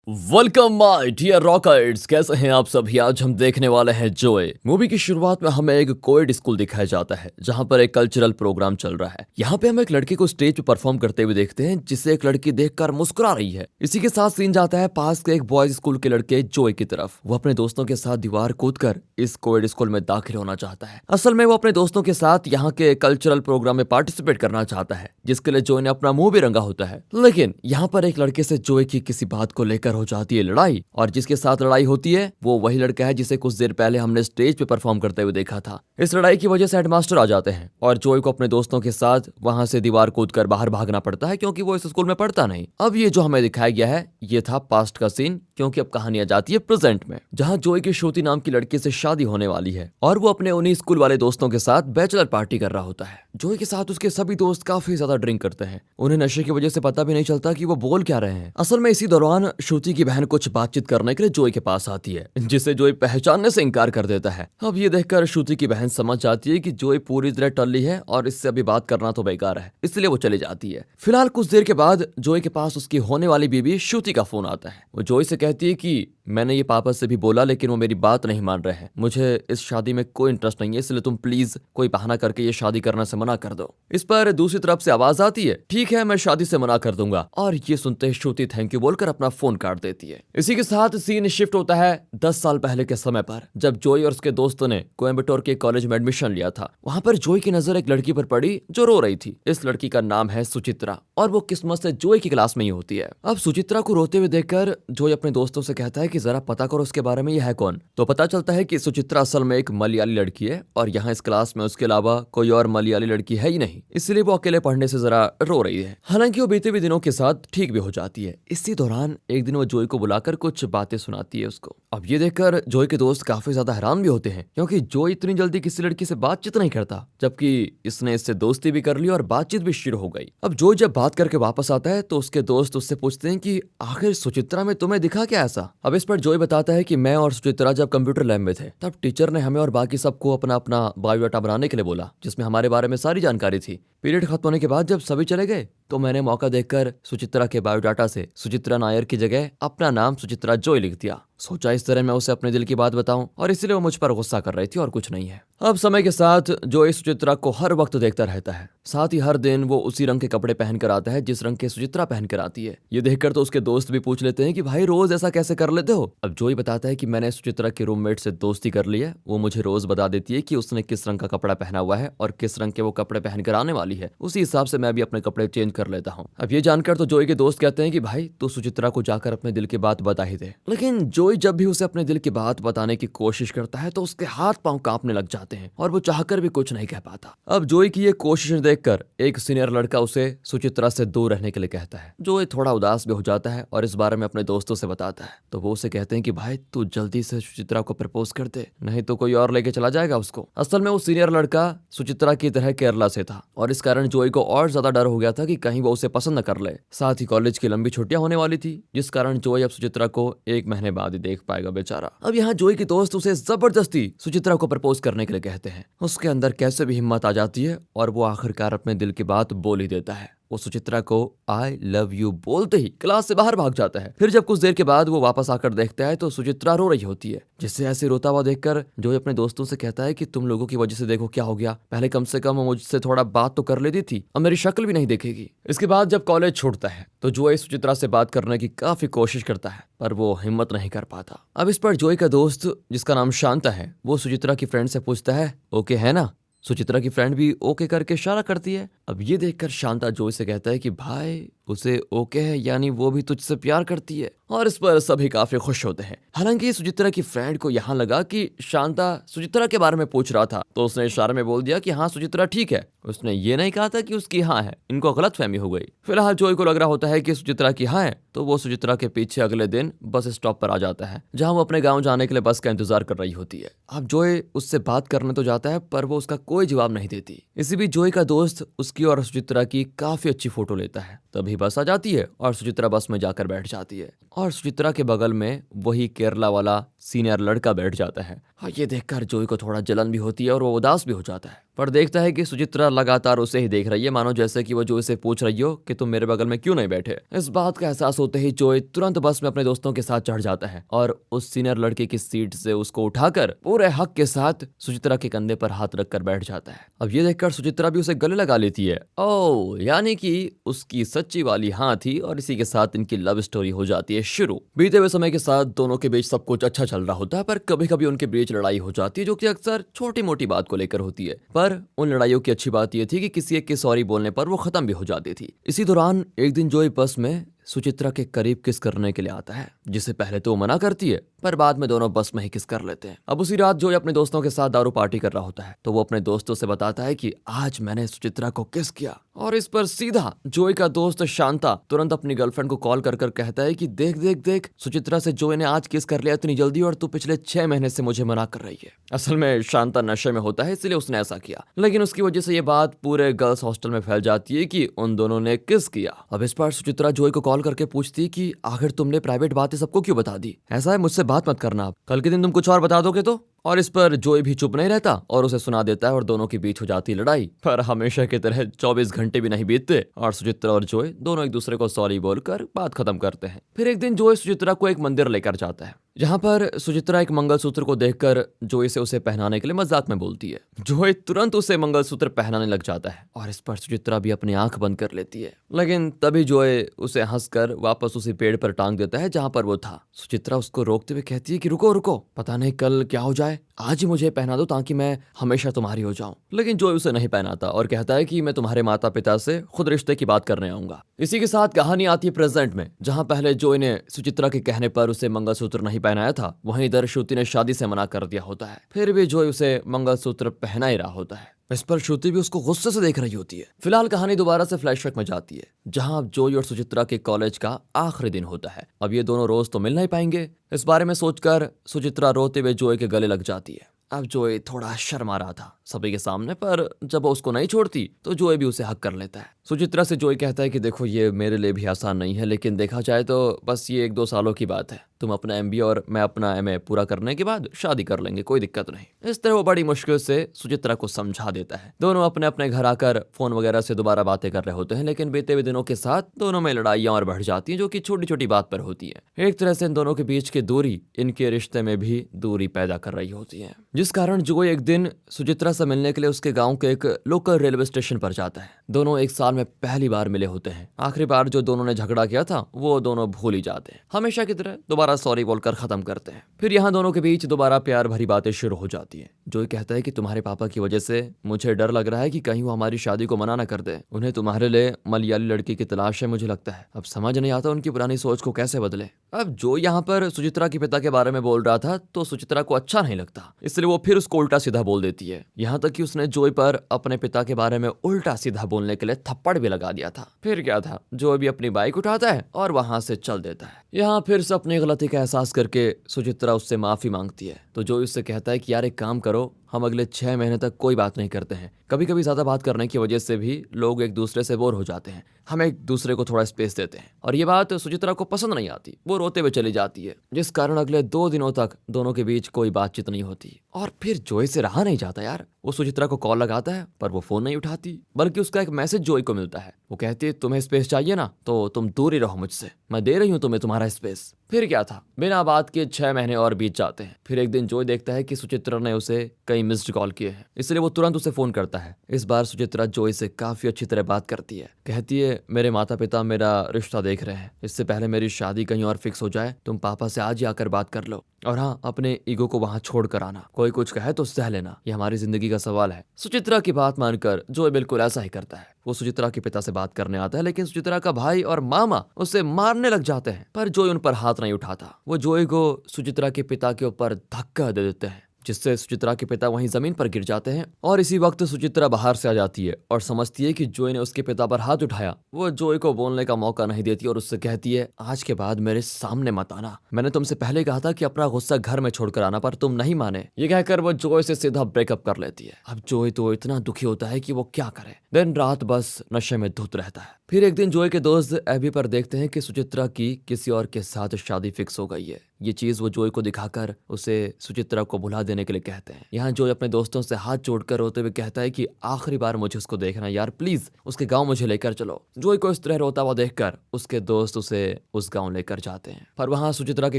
Welcome my dear rockers, कैसे हैं आप सभी। आज हम देखने वाले हैं जोए। मूवी की शुरुआत में हमें एक कोएड स्कूल दिखाया जाता है जहां पर एक कल्चरल प्रोग्राम चल रहा है। यहाँ पे हम एक लड़के को स्टेज पे परफॉर्म करते हुए देखते हैं जिसे एक लड़की देखकर मुस्कुरा रही है। इसी के साथ सीन जाता है पास के एक बॉयज स्कूल के लड़के जोए की तरफ। वो अपने दोस्तों के साथ दीवार कूदकर इस कोएड स्कूल में दाखिल होना चाहता है। असल में वो अपने दोस्तों के साथ यहाँ के कल्चरल प्रोग्राम में पार्टिसिपेट करना चाहता है, जिसके लिए जोए ने अपना मुंह भी रंगा होता है। लेकिन यहाँ पर एक लड़के से जोए की किसी बात को लेकर हो जाती है लड़ाई, और जिसके साथ लड़ाई होती है वो वही लड़का है जिसे कुछ देर पहले हमने स्टेज पे परफॉर्म करते हुए देखा था। इस लड़ाई की वजह से हेडमास्टर आ जाते हैं और जोए को अपने दोस्तों के साथ वहां से दीवार कूदकर बाहर भागना पड़ता है, क्योंकि वो इस स्कूल में पढ़ता नहीं। अब ये जो हमें दिखाया गया है ये था पास्ट का सीन, क्योंकि अब कहानी आ जाती है प्रेजेंट में, जहां जोए की श्रुति नाम की लड़की से शादी होने वाली है और वो अपने उन्हीं स्कूल वाले दोस्तों के साथ बैचलर पार्टी कर रहा होता है। जोए के साथ उसके सभी दोस्त काफी ज्यादा ड्रिंक करते हैं। उन्हें नशे की वजह से पता भी नहीं चलता कि वो बोल क्या रहे हैं। असल में इसी दौरान श्रुति की बहन कुछ बातचीत करने के लिए जोए के पास आती है, जिसे जोए पहचानने से इनकार कर देता है। अब ये देखकर श्रुति की बहन समझ जाती है कि जोए पूरी तरह टल्ली है और इससे अभी बात करना तो बेकार है, इसलिए वो चली जाती है। फिलहाल कुछ देर के बाद जोए के पास उसकी होने वाली बीबी श्रुति का फोन आता है। वो जोए से कहती है कि मैंने ये पापा से भी बोला लेकिन वो मेरी बात नहीं मान रहे हैं। मुझे इस शादी में कोई इंटरेस्ट नहीं है, इसलिए तुम प्लीज कोई बहाना करके ये शादी करने से मना कर दो। इस पर दूसरी तरफ से आवाज आती है, ठीक है मैं शादी से मना कर दूंगा। और ये सुनते ही श्रुति थैंक यू बोलकर अपना फोन काट देती है। इसी के साथ सीन शिफ्ट होता है 10 साल पहले के समय पर, जब जोई और उसके दोस्तों ने कोयम्बटूर के कॉलेज में एडमिशन लिया था। वहां पर जोई की नजर एक लड़की पर पड़ी जो रो रही थी। इस लड़की का नाम है सुचित्रा और वो किस्मत से जोई की क्लास में ही होती है। अब सुचित्रा को रोते हुए देखकर जोई अपने दोस्तों से कहता है कि जरा पता करो उसके बारे में ये है कौन। तो पता चलता है कि सुचित्रा असल में एक मलयाली लड़की है और यहाँ इस क्लास में उसके अलावा कोई और मलयाली लड़की है ही नहीं, इसलिए वो अकेले पढ़ने से जरा रो रही है। हालांकि वो बीते हुए दिनों के साथ ठीक भी हो जाती है। इसी दौरान एक दिन वो जोई को बुलाकर कुछ बातें सुनाती है उसको। अब ये देखकर जोई के दोस्त काफी ज्यादा हैरान भी होते हैं, क्योंकि जोई इतनी जल्दी किसी लड़की से बातचीत नहीं करता, जबकि इसने इससे दोस्ती भी कर ली और बातचीत भी शुरू हो गई। अब जोई जब बात करके वापस आता है तो उसके दोस्त उससे पूछते हैं कि आखिर सुचित्रा में तुम्हें दिखा क्या ऐसा। अब इस पर जोई बताता है कि मैं और सुचित्रा जब कंप्यूटर लैब में थे तब टीचर ने हमें और बाकी सबको अपना अपना बायोडाटा बनाने के लिए बोला, जिसमें हमारे बारे में सारी जानकारी थी। पीरियड खत्म होने के बाद जब सभी चले गए तो मैंने मौका देखकर सुचित्रा के बायोडाटा से सुचित्रा नायर की जगह अपना नाम सुचित्रा जोई लिख दिया। सोचा इस तरह मैं उसे अपने दिल की बात बताऊं, और इसलिए वो मुझ पर गुस्सा कर रही थी और कुछ नहीं है। अब समय के साथ जोई सुचित्रा को हर वक्त देखता रहता है, साथ ही हर दिन वो उसी रंग के कपड़े पहनकर आता है जिस रंग के सुचित्रा पहनकर आती है। ये देखकर तो उसके दोस्त भी पूछ लेते हैं कि भाई रोज ऐसा कैसे कर लेते हो। अब जोई बताता है कि मैंने सुचित्रा के रूममेट से दोस्ती कर ली है। वो मुझे रोज बता देती है कि उसने किस रंग का कपड़ा पहना हुआ है और किस रंग के वो कपड़े पहनकर आने वाली है, उसी हिसाब से मैं भी अपने कपड़े चेंज कर लेता हूँ। अब ये जानकर तो जोई के दोस्त कहते हैं कि भाई तू सुचित्रा को जाकर अपने दिल की बात बता ही दे। लेकिन जोई जब भी उसे अपने दिल की बात बताने की कोशिश करता है तो उसके हाथ पांव कांपने लग जाते हैं और वो चाहकर भी कुछ नहीं कह पाता। अब जोई की ये कोशिश देखकर एक सीनियर लड़का उसे सुचित्रा से दूर रहने के लिए कहता है। जोई थोड़ा उदास भी हो जाता है और इस बारे में अपने दोस्तों से बताता है, तो वो उसे कहते हैं कि भाई तू जल्दी से सुचित्रा को प्रपोज कर दे, नहीं तो कोई और लेके चला जाएगा उसको। असल में वो सीनियर लड़का सुचित्रा की तरह केरला से था और इस कारण जोई को और ज्यादा डर हो गया था कि कहीं वो उसे पसंद न कर ले। साथ ही कॉलेज की लंबी छुट्टियां होने वाली थी, जिस कारण जोई अब सुचित्रा को 1 महीने बाद ही देख पाएगा बेचारा। अब यहाँ जोई के दोस्त उसे जबरदस्ती सुचित्रा को प्रपोज करने के लिए कहते हैं। उसके अंदर कैसे भी हिम्मत आ जाती है और वो आखिरकार अपने दिल की बात बोल ही देता है। वो सुचित्रा को आई लव यू बोलते ही क्लास से बाहर भाग जाता है। फिर जब कुछ देर के बाद वो वापस आकर देखता है तो सुचित्रा रो रही होती है, जिससे ऐसे रोता हुआ देखकर जोई अपने दोस्तों से कहता है कि तुम लोगों की वजह से देखो क्या हो गया, पहले कम से कम मुझसे थोड़ा बात तो कर लेती थी, अब मेरी शक्ल भी नहीं देखेगी। इसके बाद जब कॉलेज छूटता है तो जोई सुचित्रा से बात करने की काफी कोशिश करता है, पर वो हिम्मत नहीं कर पाता। अब इस पर जोई का दोस्त जिसका नाम शांता है वो सुचित्रा की फ्रेंड से पूछता है ओके है ना। सुचित्रा की फ्रेंड भी ओके करके इशारा करती है। अब ये देखकर शांता जोई से कहता है कि भाई उसे ओके है, यानी वो भी तुझसे प्यार करती है, और इस पर सभी काफी खुश होते हैं। हालांकि सुचित्रा की फ्रेंड को यहाँ लगा कि शांता सुचित्रा के बारे में पूछ रहा था, तो उसने इशारे में बोल दिया कि हाँ सुचित्रा ठीक है। उसने ये नहीं कहा था कि उसकी हाँ है। इनको गलतफहमी हो गई। फिलहाल जोई को लग रहा होता है कि सुचित्रा की हाँ है, तो वो सुचित्रा के पीछे अगले दिन बस स्टॉप पर आ जाता है, जहाँ वो अपने गाँव जाने के लिए बस का इंतजार कर रही होती है। अब जोई उससे बात करने तो जाता है, पर वो उसका कोई जवाब नहीं देती। इसी बीच जोई का दोस्त उसकी और सुचित्रा की काफी अच्छी फोटो लेता है। तभी बस आ जाती है और सुचित्रा बस में जाकर बैठ जाती है और सुचित्रा के बगल में वही केरला वाला सीनियर लड़का बैठ जाता है। हाँ, ये देखकर जोई को थोड़ा जलन भी होती है और वो उदास भी हो जाता है, पर देखता है कि सुचित्रा लगातार उसे ही देख रही है, मानो जैसे कि वो जोई से पूछ रही हो कि तुम मेरे बगल में क्यों नहीं बैठे। इस बात का एहसास होते ही जोई तुरंत बस में अपने दोस्तों के साथ चढ़ जाता है और उस सीनियर लड़के की सीट से उसको उठाकर पूरे हक के साथ सुचित्रा के कंधे पर हाथ रखकर बैठ जाता है। अब ये देखकर सुचित्रा भी उसे गले लगा लेती है। ओह, यानी कि उसकी सच्ची वाली हाँ थी और इसी के साथ इनकी लव स्टोरी हो जाती है शुरू। बीते हुए समय के साथ दोनों के बीच सब कुछ अच्छा चल रहा होता है, पर कभी कभी उनके बीच लड़ाई हो जाती है, जो कि अक्सर छोटी मोटी बात को लेकर होती है। पर उन लड़ाइयों की अच्छी बात यह थी कि किसी एक के सॉरी बोलने पर वो खत्म भी हो जाती थी। इसी दौरान एक दिन जोई बस में सुचित्रा के करीब किस करने के लिए आता है, जिसे पहले तो वो मना करती है, पर बाद में दोनों बस में ही किस कर लेते हैं। अब उसी रात जोई अपने दोस्तों के साथ दारू पार्टी कर रहा होता है, तो वो अपने दोस्तों से बताता है कि आज मैंने सुचित्रा को किस किया। और इस पर सीधा जोई का दोस्त शांता तुरंत अपनी गर्लफ्रेंड को कॉल कर कहता है कि देख देख देख, सुचित्रा से जोई ने आज किस कर लिया इतनी जल्दी, और तू पिछले 6 महीने से मुझे मना कर रही है। असल में शांता नशे में होता है, इसलिए उसने ऐसा किया, लेकिन उसकी वजह से ये बात पूरे गर्ल्स हॉस्टल में फैल जाती है कि उन दोनों ने किस किया। अब इस पर सुचित्रा जोई को कॉल करके पूछती कि आखिर तुमने प्राइवेट बातें सबको क्यों बता दी? ऐसा है, मुझसे बात मत करना, कल के दिन तुम कुछ और बता दोगे तो। और इस पर जोई भी चुप नहीं रहता और उसे सुना देता है और दोनों के बीच हो जाती लड़ाई। पर हमेशा की तरह 24 घंटे भी नहीं बीतते और सुचित्रा और जोई दोनों एक दूसरे को सॉरी बोलकर बात खत्म करते हैं। फिर एक दिन जोई सुचित्रा को एक मंदिर लेकर जाता है, जहाँ पर सुचित्रा एक मंगलसूत्र को देखकर जोई से उसे पहनाने के लिए मजाक में बोलती है। जोई तुरंत उसे मंगलसूत्र पहनाने लग जाता है और इस पर सुचित्रा भी अपनी आंख बंद कर लेती है, लेकिन तभी जोई उसे हंसकर वापस उसी पेड़ पर टांग देता है जहाँ पर वो था। सुचित्रा उसको रोकते हुए कहती है कि रुको रुको, पता नहीं कल क्या हो जाए, आज ही मुझे पहना दो ताकि मैं हमेशा तुम्हारी हो जाऊं। लेकिन जोई उसे नहीं पहनाता और कहता है कि मैं तुम्हारे माता पिता से खुद रिश्ते की बात करने आऊंगा। इसी के साथ कहानी आती है प्रेजेंट में, जहां पहले जोई ने सुचित्रा के कहने पर उसे मंगलसूत्र नहीं पहनाया था, वहीं इधर श्रुति ने शादी से मना कर दिया होता है। फिर भी जोई उसे मंगलसूत्र पहना ही रहा होता है। इस पर श्रुति भी उसको गुस्से से देख रही होती है। फिलहाल कहानी दोबारा से फ्लैशबैक में जाती है, जहां अब जोई और सुचित्रा के कॉलेज का आखिरी दिन होता है। अब ये दोनों रोज तो मिल नहीं पाएंगे, इस बारे में सोचकर सुचित्रा रोते हुए जोई के गले लग जाती है। अब जोई थोड़ा शर्मा रहा था सभी के सामने, पर जब वो उसको नहीं छोड़ती तो जोई भी उसे हक कर लेता है। सुचित्रा से जोई कहता है कि देखो, ये मेरे लिए भी आसान नहीं है, लेकिन देखा जाए तो बस ये 1-2 सालों की बात है। तुम अपना MBA और मैं अपना MA पूरा करने के बाद शादी कर लेंगे, कोई दिक्कत नहीं। इस तरह वो बड़ी मुश्किल से सुचित्रा को समझा देता है। दोनों अपने अपने घर आकर फोन वगैरह से दोबारा बातें कर रहे होते हैं, लेकिन बीते हुए दिनों के साथ दोनों में लड़ाइयां और बढ़ जाती हैं, जो कि छोटी छोटी बात पर होती है। एक तरह से इन दोनों के बीच की दूरी इनके रिश्ते में भी दूरी पैदा कर रही होती है, जिस कारण जोई एक दिन सुचित्रा से मिलने के लिए उसके गांव के एक लोकल रेलवे स्टेशन पर जाता है। दोनों 1 साल में पहली बार मिले होते हैं। आखिरी बार जो दोनों ने झगड़ा किया था वो दोनों भूल ही जाते हैं। हमेशा की तरह दोबारा सॉरी बोलकर खत्म करते हैं। फिर यहाँ दोनों के बीच दोबारा प्यार भरी बातें शुरू हो जाती हैं। जोई कहता है कि तुम्हारे पापा की वजह से मुझे डर लग रहा है कि कहीं वो हमारी शादी को मना न कर दे। उन्हें तुम्हारे लिए मलयाली लड़की की तलाश है, मुझे लगता है। अब समझ नहीं आता उनकी पुरानी सोच को कैसे बदले। अब जो यहाँ पर सुचित्रा के पिता के बारे में बोल रहा था तो सुचित्रा को अच्छा नहीं लगता, इसलिए वो फिर उसको उल्टा सीधा बोल देती है। यहाँ तक कि उसने जोई पर अपने पिता के बारे में उल्टा सीधा बोलने के लिए थप्पड़ भी लगा दिया था। फिर क्या था, जोई भी अपनी बाइक उठाता है और वहां से चल देता है। यहाँ फिर से अपनी गलती का एहसास करके सुचित्रा उससे माफी मांगती है, तो जोई उससे कहता है कि यार एक काम करो, हम अगले 6 महीने तक कोई बात नहीं करते हैं। कभी कभी ज्यादा बात करने की वजह से भी लोग एक दूसरे से बोर हो जाते हैं, हम एक दूसरे को थोड़ा स्पेस देते हैं। और ये बात सुचित्रा को पसंद नहीं आती, वो रोते हुए चली जाती है, जिस कारण अगले 2 दिनों तक दोनों के बीच कोई बातचीत नहीं होती। और फिर जोई से रहा नहीं जाता यार, वो सुचित्रा को कॉल लगाता है पर वो फोन नहीं उठाती, बल्कि उसका एक मैसेज जोई को मिलता है। वो कहती है तुम्हें स्पेस चाहिए ना, तो तुम दूर ही रहो मुझसे, मैं दे रही हूँ तुम्हें तुम्हारा स्पेस। फिर क्या था, बिना बात के 6 महीने और बीत जाते हैं। फिर एक दिन जोई देखता है कि सुचित्रा ने उसे कई मिस्ड कॉल किए हैं, इसलिए वो तुरंत उसे फोन करता है। इस बार सुचित्रा जोई से काफी अच्छी तरह बात करती है। कहती है मेरे माता पिता मेरा रिश्ता देख रहे हैं, इससे पहले मेरी शादी कहीं और फिक्स हो जाए, तुम पापा से आज ही आकर बात कर लो। और हाँ, अपने ईगो को वहां छोड़ कर आना, कोई कुछ कहे तो सह लेना, ये हमारी जिंदगी का सवाल है। सुचित्रा की बात मानकर जोई बिल्कुल ऐसा ही करता है। वो सुचित्रा के पिता से बात करने आता है, लेकिन सुचित्रा का भाई और मामा उसे मारने लग जाते हैं, पर जोई उन पर हाथ नहीं उठाता। वो जोई को सुचित्रा के पिता के ऊपर धक्का दे देते हैं, जिससे सुचित्रा के पिता वहीं जमीन पर गिर जाते हैं। और इसी वक्त सुचित्रा बाहर से आ जाती है और समझती है कि जोई ने उसके पिता पर हाथ उठाया। वो जोई को बोलने का मौका नहीं देती और उससे कहती है आज के बाद मेरे सामने मत आना, मैंने तुमसे पहले कहा था कि अपना गुस्सा घर में छोड़कर आना, पर तुम नहीं माने। ये कहकर वो जोई से सीधा ब्रेकअप कर लेती है। अब जोई तो इतना दुखी होता है कि वो क्या करे, दिन रात बस नशे में धुत रहता है। फिर एक दिन जोई के दोस्त एबी पर देखते हैं कि सुचित्रा की किसी और के साथ शादी फिक्स हो गई है। ये चीज वो जोई को दिखाकर उसे सुचित्रा को भुला देने देने के लिए कहते हैं। यहाँ जोई अपने दोस्तों से हाथ जोड़कर रोते हुए कहता है कि आखिरी बार मुझे उसको देखना यार, प्लीज उसके गांव मुझे लेकर चलो। जोई को इस तरह रोता हुआ देखकर उसके दोस्त उसे उस गांव लेकर जाते हैं, पर वहां सुचित्रा के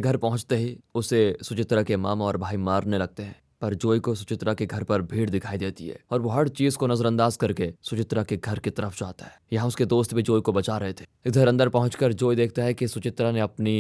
घर पहुंचते ही उसे सुचित्रा के मामा और भाई मारने लगते हैं। पर जोई को सुचित्रा के घर पर भीड़ दिखाई देती है और वो हर चीज को नजरअंदाज करके सुचित्रा के घर की तरफ जाता है। यहाँ उसके दोस्त भी जोई को बचा रहे थे। इधर अंदर पहुंचकर जोई देखता है कि सुचित्रा ने अपनी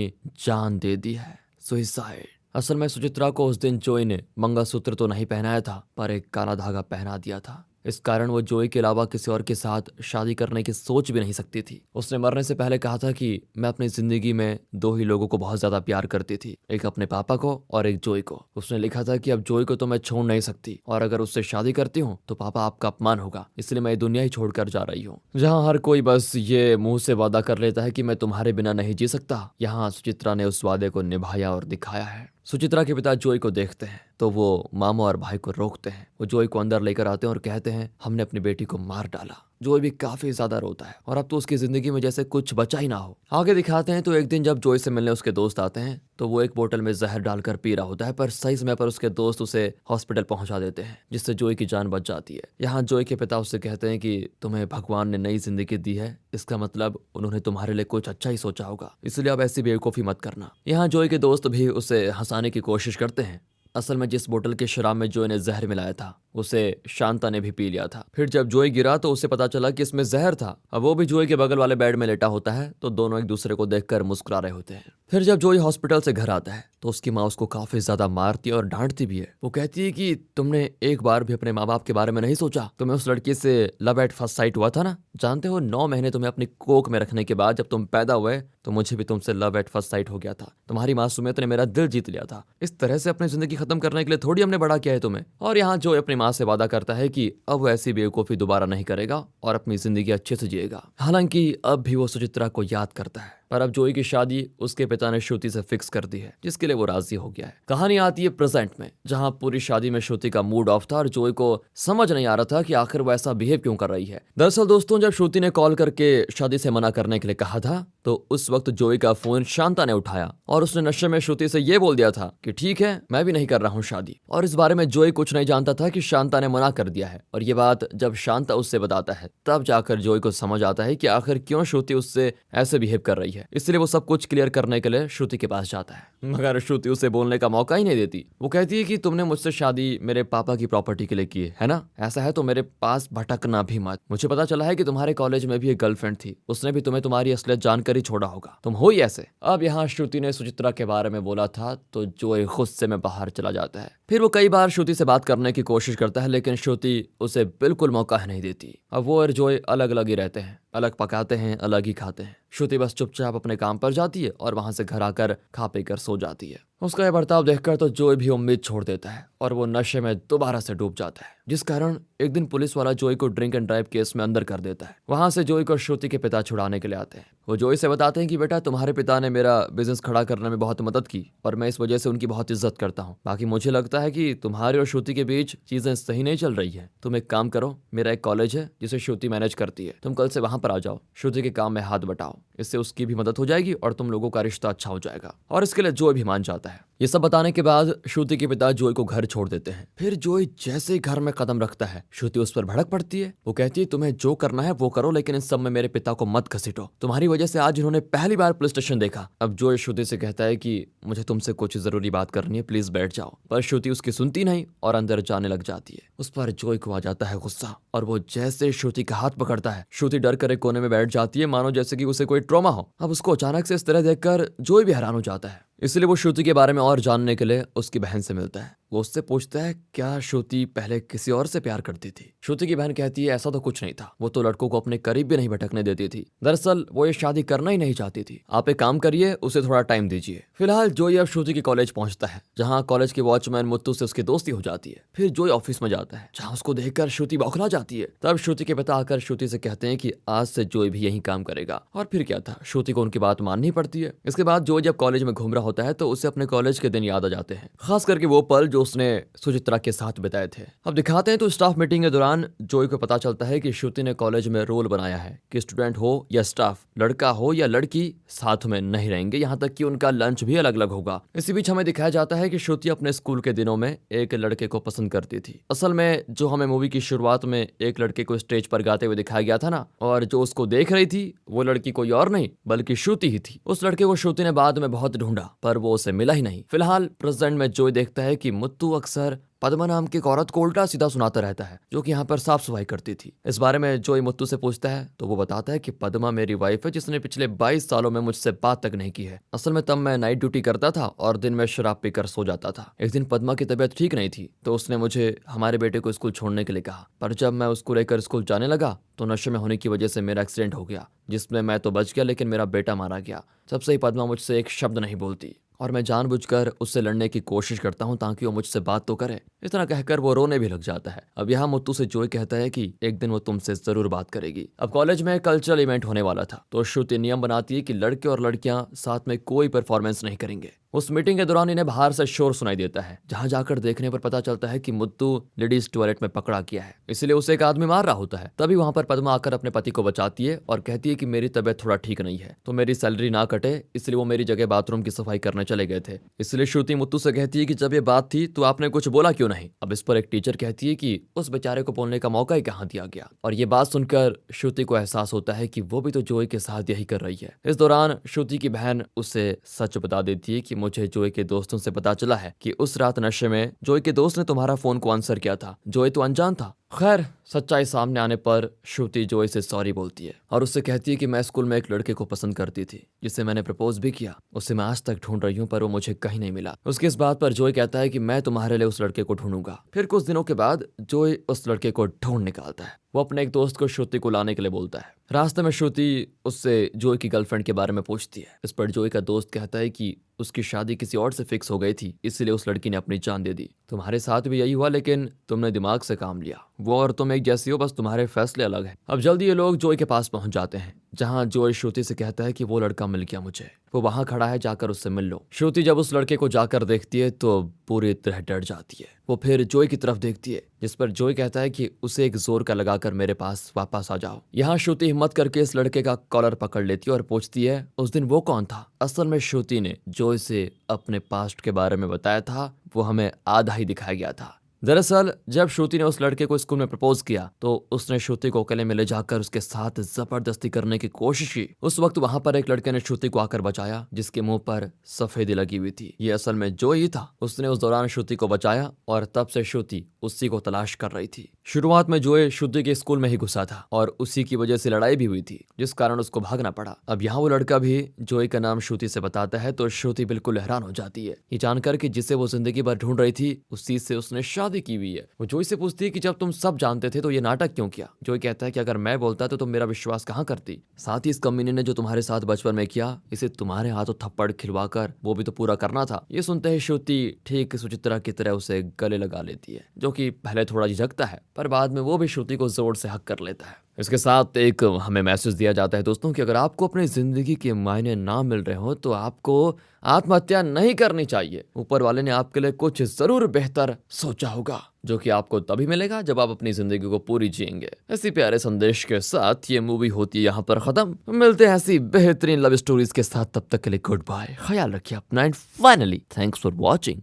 जान दे दी है, सुसाइड। असल में सुचित्रा को उस दिन जोई ने मंगलसूत्र तो नहीं पहनाया था, पर एक काला धागा पहना दिया था। इस कारण वो जोई के अलावा किसी और के साथ शादी करने की सोच भी नहीं सकती थी। उसने मरने से पहले कहा था कि मैं अपनी जिंदगी में दो ही लोगों को बहुत ज्यादा प्यार करती थी, एक अपने पापा को और एक जोई को। उसने लिखा था कि अब जोई को तो मैं छोड़ नहीं सकती और अगर उससे शादी करती हूँ तो पापा आपका अपमान होगा, इसलिए मैं ये दुनिया ही छोड़कर जा रही हूँ। जहाँ हर कोई बस ये मुंह से वादा कर लेता है कि मैं तुम्हारे बिना नहीं जी सकता, यहाँ सुचित्रा ने उस वादे को निभाया और दिखाया है। सुचित्रा के पिता जोई को देखते हैं तो वो मामा और भाई को रोकते हैं। वो जोई को अंदर लेकर आते हैं और कहते हैं हमने अपनी बेटी को मार डाला। जोई भी काफी ज्यादा रोता है और अब तो उसकी जिंदगी में जैसे कुछ बचा ही ना हो। आगे दिखाते हैं तो एक दिन जब जोई से मिलने उसके दोस्त आते हैं तो वो एक बोतल में जहर डालकर पी रहा होता है, पर सही समय पर उसके दोस्त उसे हॉस्पिटल पहुंचा देते हैं, जिससे जोई की जान बच जाती है। यहाँ जोई के पिता उससे कहते हैं कि तुम्हें भगवान ने नई जिंदगी दी है, इसका मतलब उन्होंने तुम्हारे लिए कुछ अच्छा ही सोचा होगा, इसलिए अब ऐसी बेवकूफी मत करना। यहाँ जोई के दोस्त भी उसे हंसाने की कोशिश करते हैं। असल में जिस बोतल के शराब में जोई ने जहर मिलाया था उसे शांता ने भी पी लिया था। फिर जब जोई गिरा तो उसे पता चला कि इसमें जहर था। अब वो भी जोई के बगल वाले बेड में लेटा होता है तो दोनों एक दूसरे को देखकर मुस्कुरा रहे होते हैं। फिर जब जोई हॉस्पिटल से घर आता है तो उसकी माँ उसको काफी ज्यादा मारती है और डांटती भी है। वो कहती है कि तुमने एक बार भी अपने माँ बाप के बारे में नहीं सोचा, तुम्हें उस लड़की से लव एट फर्स्ट साइट हुआ था ना, जानते हो 9 महीने तुम्हें अपनी कोख में रखने के बाद जब तुम पैदा हुए तो मुझे भी तुमसे लव एट फर्स्ट साइट हो गया था, तुम्हारी मासूमियत ने मेरा दिल जीत लिया था, इस तरह से अपनी जिंदगी खत्म करने के लिए थोड़ी हमने बड़ा किया है तुम्हें। और यहाँ जोई अपनी माँ से वादा करता है कि अब वो ऐसी बेवकूफी दोबारा नहीं करेगा और अपनी जिंदगी अच्छे से जिएगा। हालांकि अब भी वो सुचित्रा को याद करता है, पर अब जोई की शादी उसके पिता ने श्रुति से फिक्स कर दी है, जिसके लिए वो राजी हो गया है। कहानी आती है प्रेजेंट में, जहां पूरी शादी में श्रुति का मूड ऑफ था और जोई को समझ नहीं आ रहा था कि आखिर वो ऐसा बिहेव क्यों कर रही है। दरअसल दोस्तों, जब श्रुति ने कॉल करके शादी से मना करने के लिए कहा था तो उस वक्त जोई का फोन शांता ने उठाया और उसने नशे में श्रुति से ये बोल दिया था कि ठीक है मैं भी नहीं कर रहा हूँ शादी। और इस बारे में जोई कुछ नहीं जानता था कि शांता ने मना कर दिया है, और ये बात जब शांता उससे बताता है तब जाकर जोई को समझ आता है कि आखिर क्यों श्रुति उससे ऐसे बिहेव कर रही है। इसलिए वो सब कुछ क्लियर करने के लिए श्रुति के पास जाता है, मगर श्रुति उसे बोलने का मौका ही नहीं देती। वो कहती है कि तुमने मुझसे शादी मेरे पापा की प्रॉपर्टी के लिए की है ना, ऐसा है तो मेरे पास भटकना भी मत। मुझे पता चला है कि तुम्हारे कॉलेज में भी एक गर्लफ्रेंड थी, उसने भी तुम्हें तुम्हारी असलियत जानकर ही छोड़ा होगा, तुम हो ही ऐसे। अब यहाँ श्रुति ने सुचित्रा के बारे में बोला था तो जोई गुस्से में बाहर चला जाता है। फिर वो कई बार श्रुति से बात करने की कोशिश करता है, लेकिन श्रुति उसे बिल्कुल मौका नहीं देती। अब वो और जोई अलग अलग ही रहते हैं, अलग पकाते हैं, अलग ही खाते हैं। श्रुति बस चुपचाप अपने काम पर जाती है और वहां से घर आकर खा पी कर सो जाती है। उसका यह बर्ताव देखकर तो जोई भी उम्मीद छोड़ देता है और वो नशे में दोबारा से डूब जाता है, जिस कारण एक दिन पुलिस वाला जोई को ड्रिंक एंड ड्राइव केस में अंदर कर देता है। वहां से जोई को श्रुति के पिता छुड़ाने के लिए आते हैं। वो जोई से बताते हैं कि बेटा तुम्हारे पिता ने मेरा बिजनेस खड़ा करने में बहुत मदद की और मैं इस वजह से उनकी बहुत इज्जत करता हूँ। बाकी मुझे लगता है कि तुम्हारे और श्रुति के बीच चीजें सही नहीं चल रही है। तुम एक काम करो, मेरा एक कॉलेज है जिसे श्रुति मैनेज करती है, तुम कल से वहां पर आ जाओ, श्रुति के काम में हाथ बटाओ, इससे उसकी भी मदद हो जाएगी और तुम लोगों का रिश्ता अच्छा हो जाएगा। और इसके लिए जोई भी मान जाता है। ये सब बताने के बाद श्रुति के पिता जोई को घर छोड़ देते हैं। फिर जोई जैसे ही घर में कदम रखता है श्रुति उस पर भड़क पड़ती है। वो कहती है तुम्हें जो करना है वो करो, लेकिन इस सब में मेरे पिता को मत घसीटो, तुम्हारी वजह से आज इन्होंने पहली बार पुलिस स्टेशन देखा। अब जोई श्रुति से कहता है कि मुझे तुमसे कुछ जरूरी बात करनी है, प्लीज बैठ जाओ, पर श्रुति उसकी सुनती नहीं और अंदर जाने लग जाती है। उस पर जोई को आ जाता है गुस्सा और वो जैसे श्रुति का हाथ पकड़ता है श्रुति डर कर एक कोने में बैठ जाती है, मानो जैसे कि उसे कोई ट्रॉमा हो। अब उसको अचानक से इस तरह देखकर जोई भी हैरान हो जाता है, इसलिए वो श्रुति के बारे में और जानने के लिए उसकी बहन से मिलता है। वो उससे पूछता है क्या श्रुति पहले किसी और से प्यार करती थी। श्रुति की बहन कहती है ऐसा तो कुछ नहीं था, वो तो लड़कों को अपने करीब भी नहीं भटकने देती थी, दरअसल वो ये शादी करना ही नहीं चाहती थी। आप एक काम करिए, उसे थोड़ा टाइम दीजिए। फिलहाल जोई अब श्रुति के कॉलेज पहुंचता है, जहाँ कॉलेज के वॉचमैन मुत्तू से उसकी दोस्ती हो जाती है। फिर जोई ऑफिस में जाता है, जहाँ उसको देखकर श्रुति बौखला जाती है। तब श्रुति के पिता आकर श्रुति से कहते हैं कि आज से जोई भी यही काम करेगा। और फिर क्या था, श्रुति को उनकी बात माननी पड़ती है। इसके बाद जोई जब कॉलेज में घूम रहा होता है तो उसे अपने कॉलेज के दिन याद आ जाते हैं, खास करके वो पल जो उसने सुचित्रा के साथ बिताए थे। अब दिखाते हैं तो स्टाफ मीटिंग के दौरान जोई को पता चलता है कि श्रुति ने कॉलेज में रोल बनाया है कि स्टूडेंट हो या स्टाफ, लड़का हो या लड़की, साथ में नहीं रहेंगे, यहाँ तक कि उनका लंच भी अलग अलग होगा। इसी बीच हमें दिखाया जाता है कि श्रुति अपने स्कूल के दिनों में एक लड़के को पसंद करती थी। असल में जो हमें मूवी की शुरुआत में एक लड़के को स्टेज पर गाते हुए दिखाया गया था ना, और जो उसको देख रही थी वो लड़की कोई और नहीं बल्कि श्रुति ही थी। उस लड़के को श्रुति ने बाद में बहुत ढूंढा पर वो उसे मिला ही नहीं। फिलहाल प्रेजेंट में जोई देखता है कि मुत्तू अक्सर पद्मा नाम की एक औरत को उल्टा सीधा सुनाता रहता है जो कि यहाँ पर साफ सफाई करती थी। इस बारे में जोई मुत्तू से पूछता है तो वो बताता है कि पद्मा मेरी वाइफ है जिसने पिछले 22 सालों में मुझसे बात तक नहीं की है। असल में तब मैं नाइट ड्यूटी करता था और दिन में शराब पीकर सो जाता था। एक दिन पद्मा की तबीयत ठीक नहीं थी तो उसने मुझे हमारे बेटे को स्कूल छोड़ने के लिए कहा, पर जब मैं उसको लेकर स्कूल जाने लगा तो नशे में होने की वजह से मेरा एक्सीडेंट हो गया जिसमें मैं तो बच गया लेकिन मेरा बेटा मारा गया। तब से ही पद्मा मुझसे एक शब्द नहीं बोलती और मैं जानबूझकर उससे लड़ने की कोशिश करता हूँ ताकि वो मुझसे बात तो करे। इतना कहकर वो रोने भी लग जाता है। अब यहाँ मुत्तू से जोई कहता है कि एक दिन वो तुमसे जरूर बात करेगी। अब कॉलेज में कल्चरल इवेंट होने वाला था तो श्रुति नियम बनाती है कि लड़के और लड़कियां साथ में कोई परफॉर्मेंस नहीं करेंगे। उस मीटिंग के दौरान इन्हें बाहर से शोर सुनाई देता है। जहां जाकर देखने पर पता चलता है कि मुत्तू लेडीज टॉयलेट में पकड़ा गया है, इसलिए उसे एक आदमी मार रहा होता है। तभी वहां पर पद्मा आकर अपने पति को बचाती है और कहती है कि मेरी तबीयत थोड़ा ठीक नहीं है तो मेरी सैलरी ना कटे, इसलिए वो मेरी जगह बाथरूम की सफाई करने चले गए थे। इसलिए श्रुति मुत्तू से कहती है कि जब ये बात थी तो आपने कुछ बोला क्यों नहीं। अब इस पर एक टीचर कहती है कि उस बेचारे को बोलने का मौका ही कहाँ दिया गया। और ये बात सुनकर श्रुति को एहसास होता है कि वो भी तो जोई के साथ यही कर रही है। इस दौरान श्रुति की बहन उसे सच बता देती है कि मुझे जोई के दोस्तों से पता चला है कि उस रात नशे में जोई के दोस्त ने तुम्हारा फोन को आंसर किया था। जोई तो अनजान था। खैर सच्चाई सामने आने पर श्रुति जोई से सॉरी बोलती है और उससे कहती है कि मैं स्कूल में एक लड़के को पसंद करती थी जिसे मैंने प्रपोज भी किया। उसे मैं आज तक ढूंढ रही हूँ पर वो मुझे कहीं नहीं मिला। उसकी इस बात पर जोई कहता है कि मैं तुम्हारे लिए उस लड़के को ढूंढूंगा। फिर कुछ दिनों के बाद जोई उस लड़के को ढूंढ निकालता है। वो अपने एक दोस्त को श्रुति को लाने के लिए बोलता है। रास्ते में श्रुति उससे जोई की गर्लफ्रेंड के बारे में पूछती है। इस पर जोई का दोस्त कहता है कि उसकी शादी किसी और से फिक्स हो गई थी इसलिए उस लड़की ने अपनी जान दे दी। तुम्हारे साथ भी यही हुआ लेकिन तुमने दिमाग से काम लिया। वो और तुम एक जैसी हो, बस तुम्हारे फैसले अलग हैं। अब जल्दी ये लोग जोई के पास पहुंच जाते हैं जहां जोई श्रुति से कहता है कि वो लड़का मिल गया मुझे, वो वहां खड़ा है, जाकर उससे मिल लो। श्रुति जब उस लड़के को जाकर देखती है तो पूरी तरह डर जाती है। वो फिर जोई की तरफ देखती है जिस पर जोई कहता है कि उसे एक जोर का लगाकर मेरे पास वापस आ जाओ। यहाँ श्रुति हिम्मत करके इस लड़के का कॉलर पकड़ लेती है और पूछती है उस दिन वो कौन था। असल में श्रुति ने जोई से अपने पास्ट के बारे में बताया था, वो हमें आधा ही दिखाया गया था। दरअसल जब श्रुति ने उस लड़के को स्कूल में प्रपोज किया तो उसने श्रुति को गले में ले जाकर उसके साथ जबरदस्ती करने की कोशिश की। उस वक्त वहां पर एक लड़के ने श्रुति को आकर बचाया जिसके मुंह पर सफेदी लगी हुई थी। ये असल में जो ही था। उसने उस दौरान श्रुति को बचाया और तब से श्रुति उसी को तलाश कर रही थी। शुरुआत में जोए श्रुति के स्कूल में ही घुसा था और उसी की वजह से लड़ाई भी हुई थी जिस कारण उसको भागना पड़ा। अब यहाँ वो लड़का भी जोए का नाम श्रुति से बताता है तो श्रुति बिल्कुल हैरान हो जाती है ये जानकर कि जिसे वो जिंदगी भर ढूंढ रही थी उसी से उसने शादी की हुई है। वो जोई से पूछती है कि जब तुम सब जानते थे तो ये नाटक क्यों किया। जोई कहता है कि अगर मैं बोलता तो तुम मेरा विश्वास कहाँ करती। साथ ही इस कमीने ने जो तुम्हारे साथ बचपन में किया इसे तुम्हारे हाथों थप्पड़ खिलवाकर वो भी तो पूरा करना था। ये सुनते ही श्रुति ठीक सुचित्रा की तरह उसे गले लगा लेती है जो कि पहले थोड़ा झिझकता है पर बाद में वो भी श्रुति को जोर से हक कर लेता है। इसके साथ एक हमें मैसेज दिया जाता है दोस्तों कि अगर आपको अपनी जिंदगी के मायने ना मिल रहे हो तो आपको आत्महत्या नहीं करनी चाहिए। ऊपर वाले ने आपके लिए कुछ जरूर बेहतर सोचा होगा जो कि आपको तभी मिलेगा जब आप अपनी जिंदगी को पूरी जिएंगे। ऐसी प्यारे संदेश के साथ ये मूवी होती है यहाँ पर खत्म। मिलते हैं ऐसी बेहतरीन लव स्टोरीज के साथ, तब तक के लिए गुड बाय, ख्याल रखिए अपना and finally thanks for watching.